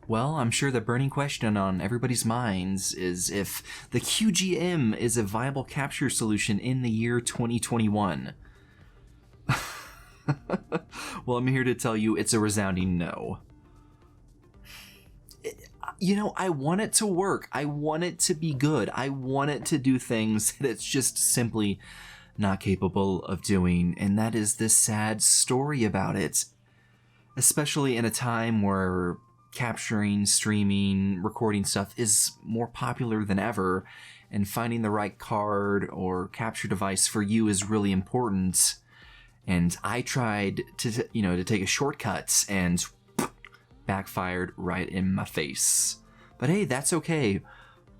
Well, I'm sure the burning question on everybody's minds is if the QGeeM is a viable capture solution in the year 2021. Well, I'm here to tell you it's a resounding no. I want it to work. I want it to be good. I want it to do things that it's just simply not capable of doing, and that is the sad story about it. Especially in a time where capturing, streaming, recording stuff is more popular than ever, and finding the right card or capture device for you is really important. And I tried to take a shortcut and backfired right in my face. But hey, that's okay.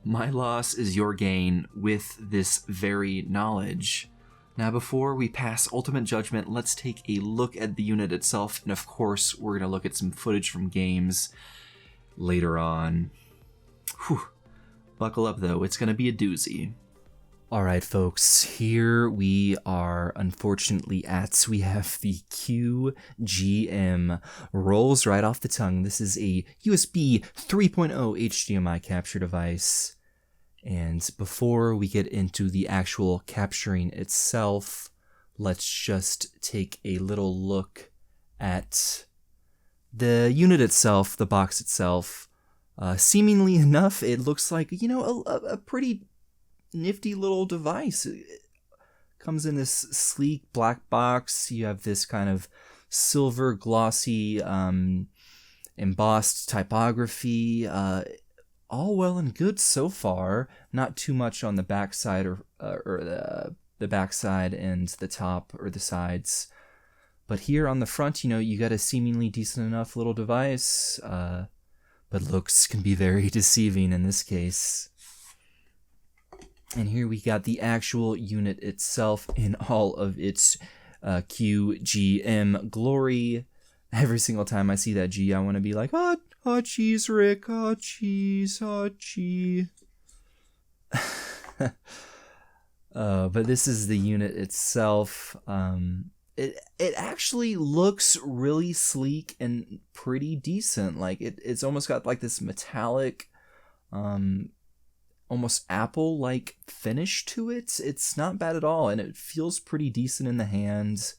My loss is your gain with this very knowledge. Now, before we pass ultimate judgment, let's take a look at the unit itself, and of course, we're going to look at some footage from games later on. Whew. Buckle up, though. It's going to be a doozy. Alright, folks, here we are, unfortunately, we have the QGeeM. Rolls right off the tongue. This is a USB 3.0 HDMI capture device. And before we get into the actual capturing itself, let's just take a little look at the unit itself, the box itself. Seemingly enough, it looks like, a pretty nifty little device. It comes in this sleek black box. You have this kind of silver glossy embossed typography. All well and good so far. Not too much on the backside or the backside and the top or the sides. But here on the front, you got a seemingly decent enough little device. But looks can be very deceiving in this case. And here we got the actual unit itself in all of its QGeeM glory. Every single time I see that G, I want to be like, oh, cheese, Rick, oh, cheese, oh, cheese. But this is the unit itself. It actually looks really sleek and pretty decent. Like it's almost got like this metallic, almost apple-like finish to it. It's not bad at all, and it feels pretty decent in the hands.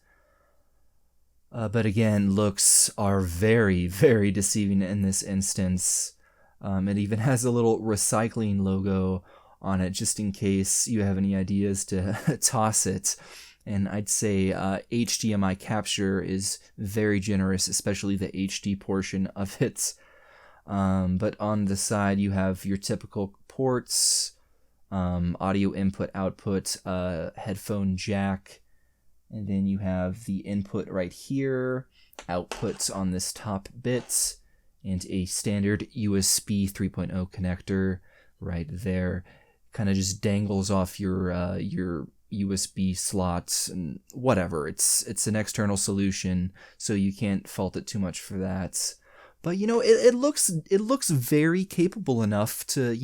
But again, looks are very, very deceiving in this instance. It even has a little recycling logo on it, just in case you have any ideas to toss it. And I'd say HDMI capture is very generous, especially the HD portion of it. But on the side, you have your typical ports, audio input, output, headphone jack, and then you have the input right here, outputs on this top bit, and a standard USB 3.0 connector right there. Kind of just dangles off your USB slots and whatever. It's an external solution, so you can't fault it too much for that. But it looks very capable enough to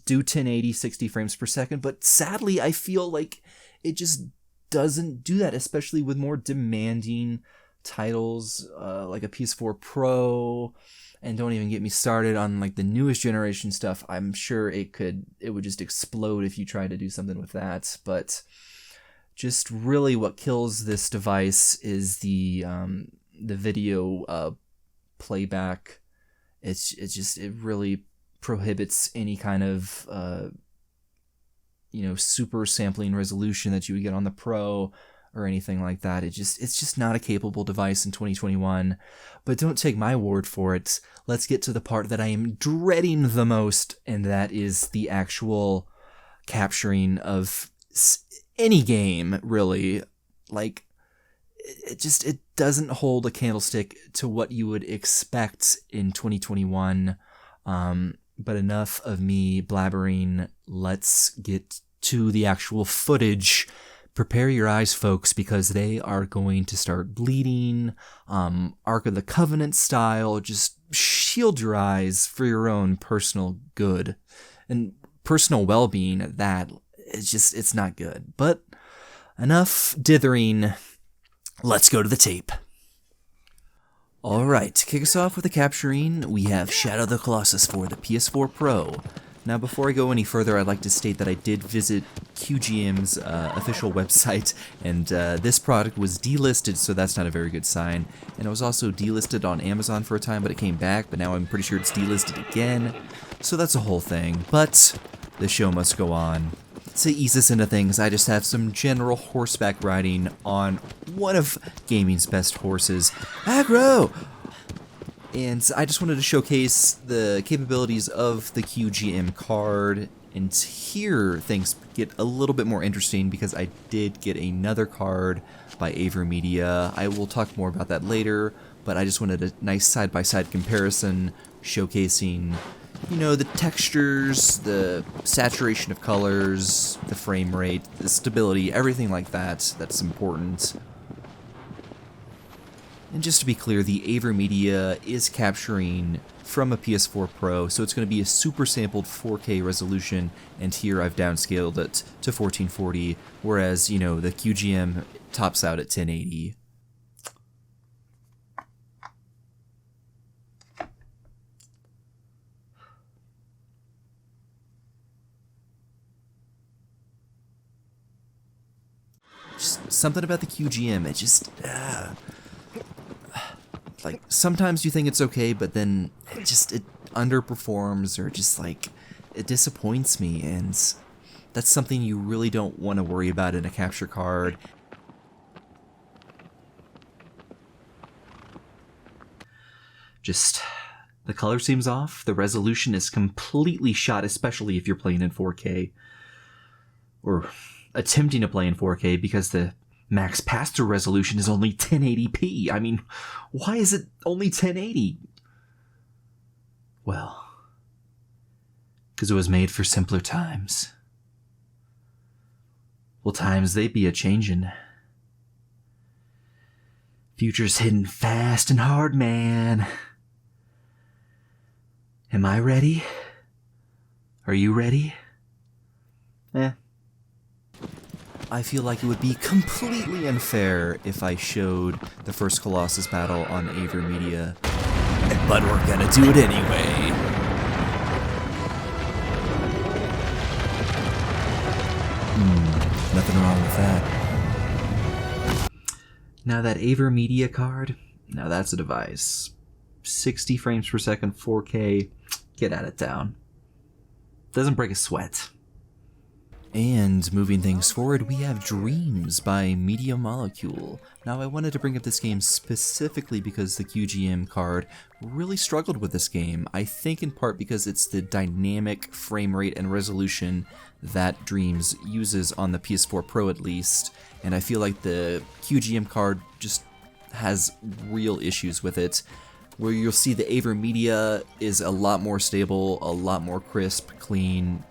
do 1080 60 frames per second. But sadly, I feel like it just doesn't do that, especially with more demanding titles like a PS4 Pro. And don't even get me started on like the newest generation stuff. I'm sure it would just explode if you tried to do something with that. But just really what kills this device is the video playback. It really prohibits any kind of super sampling resolution that you would get on the Pro or anything like that. It's just not a capable device in 2021. But don't take my word for it. Let's get to the part that I am dreading the most, and that is the actual capturing of any game, really. Like, it doesn't hold a candlestick to what you would expect in 2021. But enough of me blabbering. Let's get to the actual footage. Prepare your eyes, folks, because they are going to start bleeding, Ark of the Covenant style. Just shield your eyes for your own personal good and personal well-being at that. It's not good. But enough dithering. Let's go to the tape. Alright, to kick us off with the capturing, we have Shadow the Colossus for the PS4 Pro. Now before I go any further, I'd like to state that I did visit QGeeM's official website, and this product was delisted, so that's not a very good sign. And it was also delisted on Amazon for a time, but it came back, but now I'm pretty sure it's delisted again. So that's a whole thing, but the show must go on. To ease us into things, I just have some general horseback riding on one of gaming's best horses, Aggro! And I just wanted to showcase the capabilities of the QGeeM card, and here things get a little bit more interesting because I did get another card by AVerMedia. I will talk more about that later, but I just wanted a nice side-by-side comparison showcasing, you know, the textures, the saturation of colors, the frame rate, the stability, everything like that that's important. And just to be clear, the AVerMedia is capturing from a PS4 Pro, so it's going to be a super sampled 4K resolution, and here I've downscaled it to 1440, whereas, you know, the QGeeM tops out at 1080. Just something about the QGeeM, it just... like, sometimes you think it's okay, but then it underperforms, or just, like, it disappoints me, and that's something you really don't want to worry about in a capture card. Just, the color seems off, the resolution is completely shot, especially if you're playing in 4K, or attempting to play in 4K, because the max pass-through resolution is only 1080p. I mean, why is it only 1080? Well, because it was made for simpler times. Well, times they be a-changin'. Future's hidden fast and hard, man. Am I ready? Are you ready? I feel like it would be completely unfair if I showed the first Colossus battle on AVerMedia, but we're gonna do it anyway. Nothing wrong with that. Now that AVerMedia card, now that's a device. 60 frames per second, 4K, get at it down. Doesn't break a sweat. And moving things forward, we have Dreams by Media Molecule. Now I wanted to bring up this game specifically because the QGeeM card really struggled with this game. I think in part because it's the dynamic frame rate and resolution that Dreams uses on the PS4 Pro at least, and I feel like the QGeeM card just has real issues with it, where you'll see the AVerMedia is a lot more stable, a lot more crisp, clean,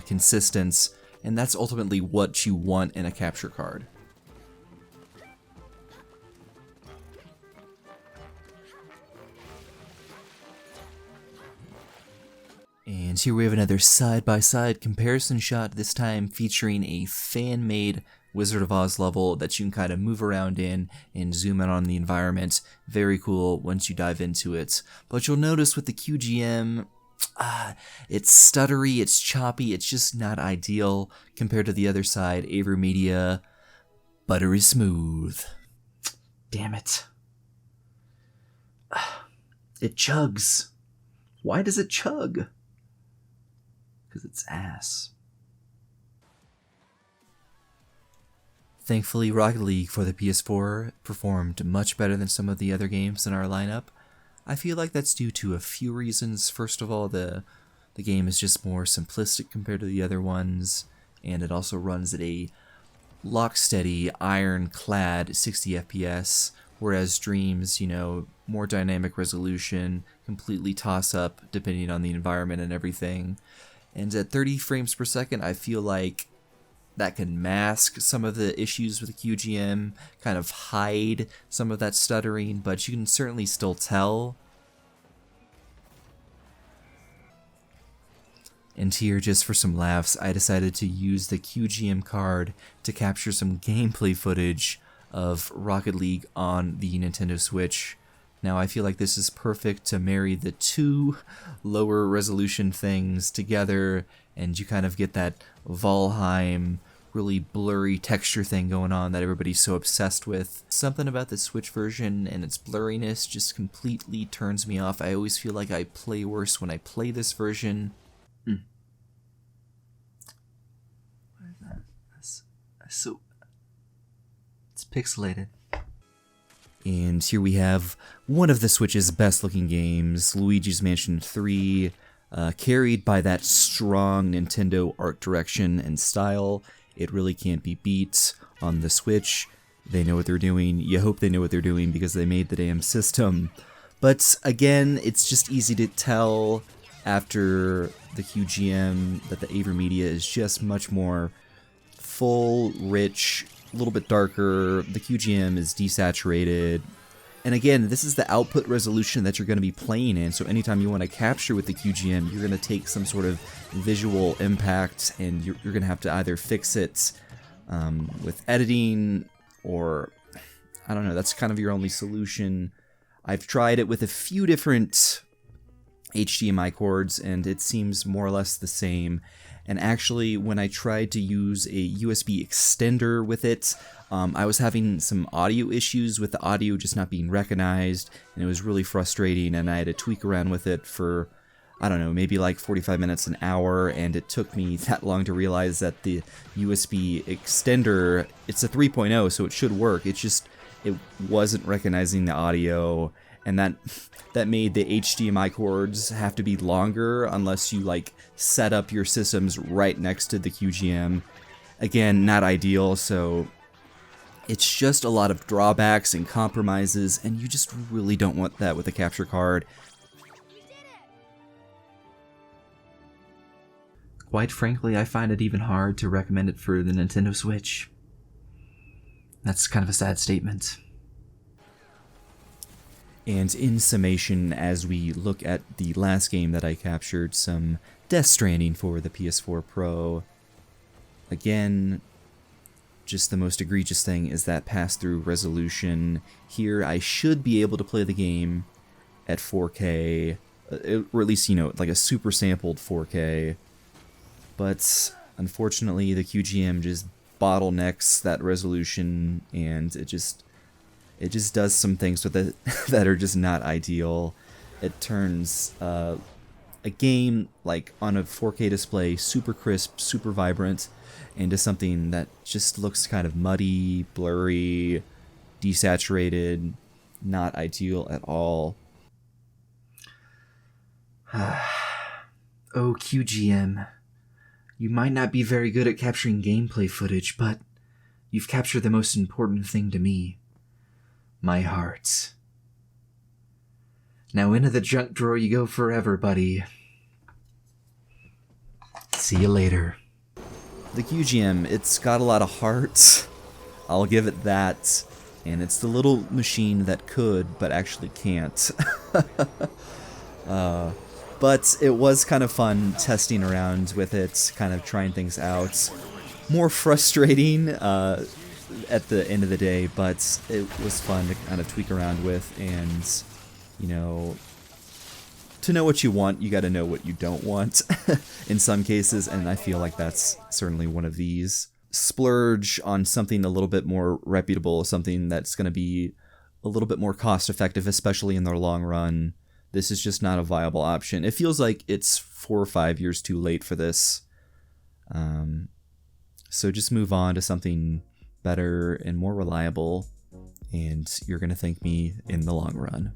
consistent, and that's ultimately what you want in a capture card. And here we have another side-by-side comparison shot, this time featuring a fan-made Wizard of Oz level that you can kind of move around in and zoom in on the environment. Very cool once you dive into it. But you'll notice with the QGeeM, it's stuttery, it's choppy, it's just not ideal compared to the other side, AVerMedia, buttery smooth. Damn it. It chugs. Why does it chug? Because it's ass. Thankfully, Rocket League for the PS4 performed much better than some of the other games in our lineup. I feel like that's due to a few reasons. First of all, the game is just more simplistic compared to the other ones, and it also runs at a lock-steady, ironclad 60 FPS, whereas Dreams, you know, more dynamic resolution, completely toss-up depending on the environment and everything. And at 30 frames per second, I feel like that can mask some of the issues with the QGeeM, kind of hide some of that stuttering, but you can certainly still tell. And here, just for some laughs, I decided to use the QGeeM card to capture some gameplay footage of Rocket League on the Nintendo Switch. Now I feel like this is perfect to marry the two lower resolution things together, and you kind of get that Valheim, really blurry texture thing going on that everybody's so obsessed with. Something about the Switch version and its blurriness just completely turns me off. I always feel like I play worse when I play this version. So it's pixelated. And here we have one of the Switch's best looking games, Luigi's Mansion 3, carried by that strong Nintendo art direction and style. It really can't be beat on the Switch. They know what they're doing. You hope they know what they're doing because they made the damn system. But again, it's just easy to tell after the QGeeM that the AVerMedia is just much more full, rich, a little bit darker. The QGeeM is desaturated. And again, this is the output resolution that you're going to be playing in, so anytime you want to capture with the QGeeM, you're going to take some sort of visual impact, and you're going to have to either fix it with editing, or, I don't know, that's kind of your only solution. I've tried it with a few different HDMI cords, and it seems more or less the same. And actually, when I tried to use a USB extender with it, I was having some audio issues with the audio just not being recognized, and it was really frustrating, and I had to tweak around with it for, I don't know, maybe like 45 minutes, an hour, and it took me that long to realize that the USB extender, it's a 3.0, so it should work. It wasn't recognizing the audio, and that made the HDMI cords have to be longer unless you like set up your systems right next to the QGeeM. Again, not ideal, so it's just a lot of drawbacks and compromises, and you just really don't want that with a capture card. Quite frankly, I find it even hard to recommend it for the Nintendo Switch. That's kind of a sad statement. And in summation, as we look at the last game that I captured, some Death Stranding for the PS4 Pro, again, just the most egregious thing is that pass-through resolution. Here, I should be able to play the game at 4K, or at least, you know, like a super sampled 4K, but unfortunately the QGeeM just bottlenecks that resolution, and it just does some things with it that are just not ideal. It turns a game like on a 4K display, super crisp, super vibrant, into something that just looks kind of muddy, blurry, desaturated, not ideal at all. Oh, QGeeM. You might not be very good at capturing gameplay footage, but you've captured the most important thing to me. My heart. Now into the junk drawer you go forever, buddy. See you later. The QGeeM, it's got a lot of heart. I'll give it that. And it's the little machine that could, but actually can't. But it was kind of fun testing around with it, kind of trying things out. More frustrating at the end of the day, but it was fun to kind of tweak around with, and, you know, to know what you want, you gotta know what you don't want in some cases, and I feel like that's certainly one of these. Splurge on something a little bit more reputable, something that's gonna be a little bit more cost effective, especially in the long run. This is just not a viable option. It feels like it's 4 or 5 years too late for this. So just move on to something better and more reliable, and you're going to thank me in the long run.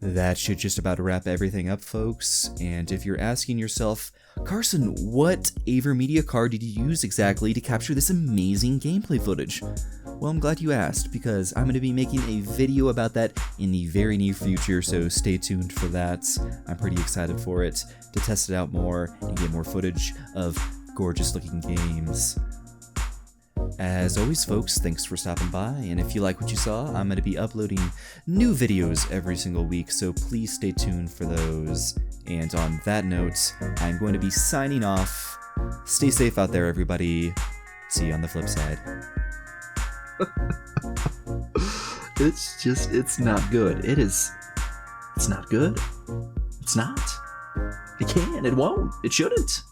That should just about wrap everything up, folks. And if you're asking yourself, Carson, what AVerMedia card did you use exactly to capture this amazing gameplay footage? Well, I'm glad you asked, because I'm going to be making a video about that in the very near future, so stay tuned for that. I'm pretty excited for it, to test it out more and get more footage of gorgeous looking games. As always, folks, thanks for stopping by, and if you like what you saw, I'm going to be uploading new videos every single week, so please stay tuned for those. And on that note, I'm going to be signing off. Stay safe out there, everybody. See you on the flip side. It's not good. It's not good. It's not. It can't. It won't. It shouldn't.